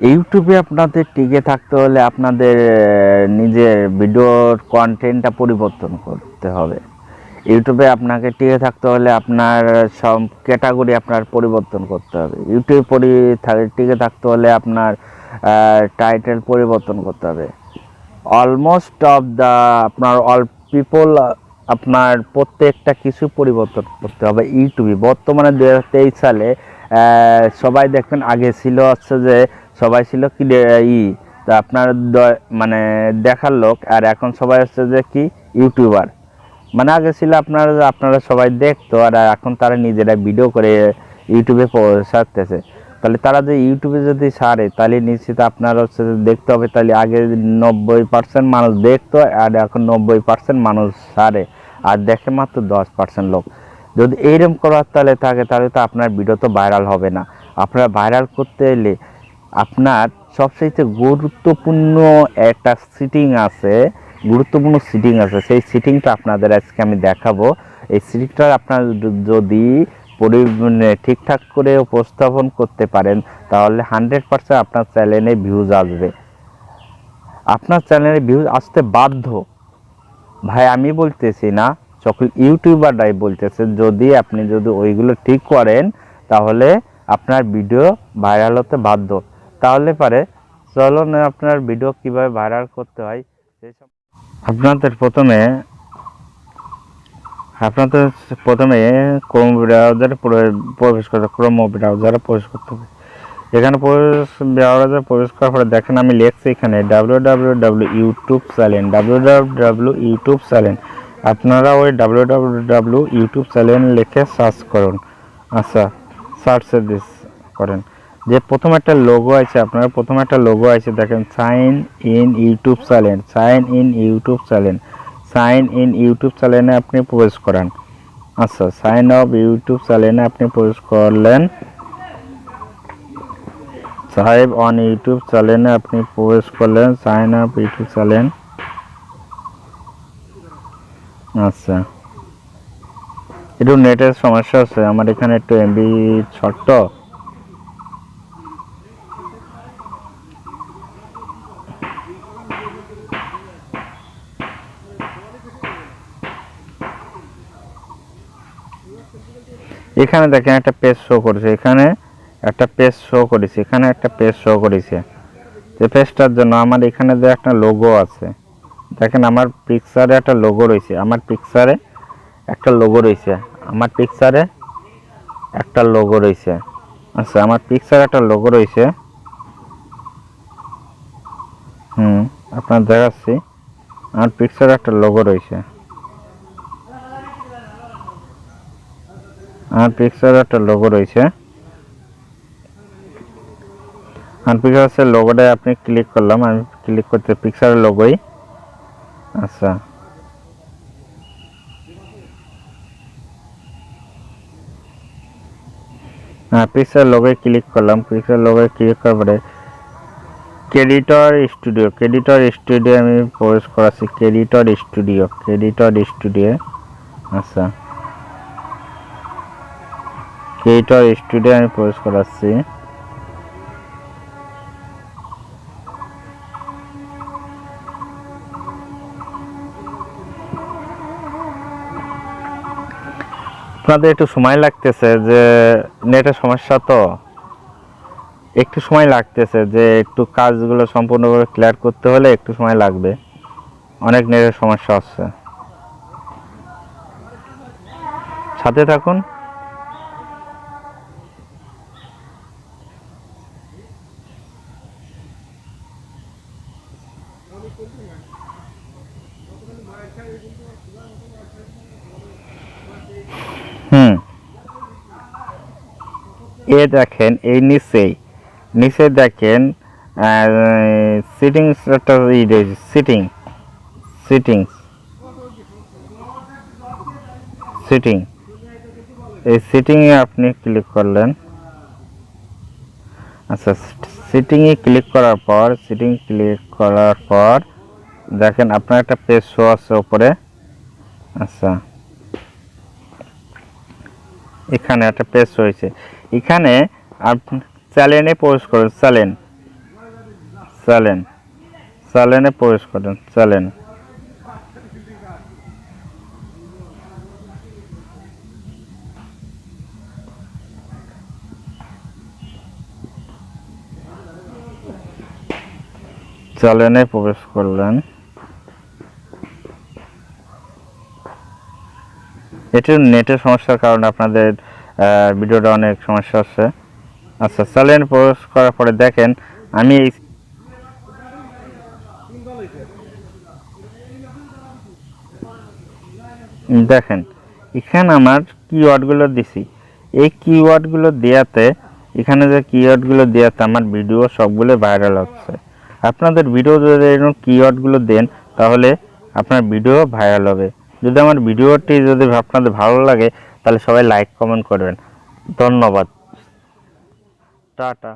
ইউটিউবে আপনাদের টিকে থাকতে হলে আপনাদের নিজের ভিডিওর কন্টেন্টটা পরিবর্তন করতে হবে। ইউটিউবে আপনাকে টিকে থাকতে হলে আপনার সব ক্যাটাগরি আপনার পরিবর্তন করতে হবে। ইউটিউবে টিকে থাকতে হলে আপনার টাইটেল পরিবর্তন করতে হবে। অলমোস্ট অফ দ্য আপনার অল পিপল আপনার প্রত্যেকটা কিছু পরিবর্তন করতে হবে ইউটিউবে। বর্তমানে 2023 সালে সবাই দেখবেন, আগে ছিল হচ্ছে যে সবাই ছিল কি তা আপনার মানে দেখার লোক, আর এখন সবাই হচ্ছে যে কি ইউটিউবার। মানে আগে ছিল আপনারা সবাই দেখতো, আর এখন তারা নিজেরা ভিডিও করে ইউটিউবে ছাড়তেছে। তাহলে তারা যে ইউটিউবে যদি ছাড়ে তাহলে নিশ্চিত আপনার হচ্ছে দেখতে হবে। তাহলে আগে 90% মানুষ দেখতো, আর এখন 90% মানুষ ছাড়ে, আর দেখে মাত্র 10% লোক। যদি এইরকম করার থাকে তাহলে তো আপনার ভিডিও তো ভাইরাল হবে না। আপনারা ভাইরাল করতে এলে আপনার সবচেয়ে গুরুত্বপূর্ণ একটা সিটিং আছে। সেই সিটিংটা আপনাদের আজকে আমি দেখাবো। এই সিটিংটা আপনার যদি ঠিকঠাক করে উপস্থাপন করতে পারেন তাহলে 100% আপনার চ্যানেলে ভিউজ আসবে। আপনার চ্যানেলে ভিউজ আসতে বাধ্য, ভাই আমি বলতেছি না, সকল ইউটিউবাররাই বলতেছে। আপনি যদি ওইগুলো ঠিক করেন তাহলে আপনার ভিডিও ভাইরাল হতে বাধ্য। তাহলে পারে চলুন আপনার ভিডিও কিভাবে ভাইরাল করতে হয় আপনাদের প্রথমে ক্রোম ব্রাউজারে প্রবেশ করতে হবে। এখানে ব্রাউজারে প্রবেশ করার পরে দেখেন আমি লিখছি এখানে www.youtube চ্যানেল www.youtube চ্যানেল। আপনারা ওই www.youtube চ্যানেল লিখে সার্চ করুন। আচ্ছা, সার্চে করেন যে প্রথম একটা লোগো আছে, আপনারা প্রথম একটা লোগো আছে দেখেন, সাইন ইন ইউটিউব চ্যানেলে আপনি প্রবেশ করেন। আচ্ছা, সাইন আপ ইউটিউব চ্যানেলে আপনি প্রবেশ করলেন। সাইন অন ইউটিউব চ্যানেলে আপনি প্রবেশ করলেন। Sign up YouTube channel. আচ্ছা, একটু নেটের সমস্যা আছে আমার এখানে, একটু এমবি ছোট্ট। এখানে দেখেন একটা পেজ শো করেছে, এখানে একটা পেজ শো করেছে। যে পেজটার জন্য আমার এখানে যে একটা লোগো আছে, দেখেন আমার পিকচারে একটা লোগো রয়েছে। আমার পিকচারে একটা লোগো রয়েছে। আচ্ছা, আমার পিকচারে একটা লোগো রয়েছে। আপনার দেখাচ্ছি, আমার পিকচারে একটা লোগো রয়েছে। পিকচারের লোগোটায় আপনি ক্লিক করলাম, আমি ক্লিক করতে পিকচারের লোগোই। আচ্ছা, পিকচার লোগোয় ক্লিক করলাম। করার পরে ক্রেডিটর স্টুডিও আমি প্রবেশ করাচ্ছি। Creditor studio. আচ্ছা, ক্রেডিটর স্টুডিও আমি প্রবেশ করাচ্ছি। আপনাদের একটু সময় লাগতেছে, যে নেটের সমস্যা, তো একটু সময় লাগতেছে, যে একটু কাজগুলো সম্পূর্ণভাবে ক্লিয়ার করতে হলে একটু সময় লাগবে। অনেক নেটের সমস্যা হচ্ছে, সাথে থাকুন। দেখেন এই নিচে দেখেন সিটিংস একটা এই সিটিংয়ে আপনি ক্লিক করলেন। আচ্ছা, সিটিংয়ে ক্লিক করার পর দেখেন আপনার একটা পেজ শো আছে উপরে। আচ্ছা, এখানে একটা পেজ রয়েছে। এখানে আপনি চ্যানেলে প্রবেশ করেন। চ্যানেলে প্রবেশ করেন। চ্যানেলে প্রবেশ করলেন। এটি নেটের সমস্যার কারণে আপনাদের ভিডিওটা অনেক সমস্যা হচ্ছে। আচ্ছা, চ্যানেলে প্রবেশ করার পরে দেখেন আমি দেখেন এখানে আমার কিওয়ার্ডগুলো দিছি। এই কিওয়ার্ডগুলো দেওয়াতে এখানে যে কিওয়ার্ডগুলো দেওয়াতে আমার ভিডিও সবগুলো ভাইরাল হচ্ছে। আপনাদের ভিডিও যদি এরকম কিওয়ার্ডগুলো দেন তাহলে আপনার ভিডিও ভাইরাল হবে। যদি আমার ভিডিওটি যদি আপনাদের ভালো লাগে তাহলে সবাই লাইক কমেন্ট করবেন। ধন্যবাদ। টাটা।